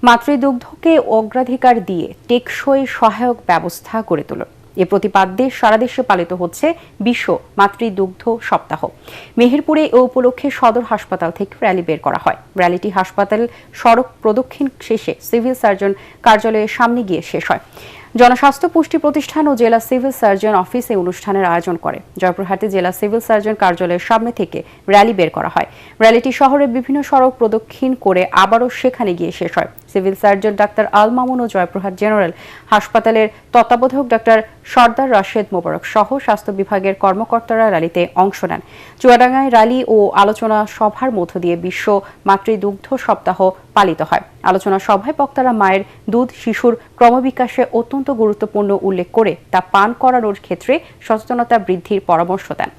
মাতৃদুগ্ধকে অগ্রাধিকার দিয়ে টেকসই সহায়ক ব্যবস্থা গড়ে তোলা এ প্রতিপাদ্যে সারা দেশে পালিত হচ্ছে বিশ্ব মাতৃদুগ্ধ সপ্তাহ। মেহেরপুরে এ উপলক্ষে সদর হাসপাতাল থেকে র্যালি বের করা হয়। র্যালিটি হাসপাতাল সড়ক প্রদক্ষিণ শেষে সিভিল সার্জন কার্যালয়ের সামনে গিয়ে শেষ হয়। জনস্বাস্থ্য পুষ্টি প্রতিষ্ঠান ও জেলা সিভিল সার্জন অফিসে অনুষ্ঠানের আয়োজন করে। জয়পুরহাটে জেলা সিভিল সার্জন কার্যালয়ের সামনে থেকে র্যালি বের করা হয়। র্যালিটি শহরের বিভিন্ন সড়ক প্রদক্ষিণ করে আবারও সেখানে গিয়ে শেষ হয়। Civil surgeon doctor Al Mamun ও জয়পুরহাট জেনারেল হাসপাতালের তত্ত্বাবধায়ক ডাক্তার সর্দার রাশেদ মোবারক সহ স্বাস্থ্য বিভাগের কর্মকর্তারা র্যালিতে অংশ নেন। চুয়াডাঙ্গায় র্যালি ও আলোচনা সভার মধ্য দিয়ে বিশ্ব মাতৃদুগ্ধ সপ্তাহ পালিত হয়। আলোচনা সভায় বক্তারা মায়ের দুধ শিশুর ক্রমবিকাশে অত্যন্ত গুরুত্বপূর্ণ উল্লেখ করে তা পান করানোর ক্ষেত্রে সচেতনতা বৃদ্ধির পরামর্শ দেন।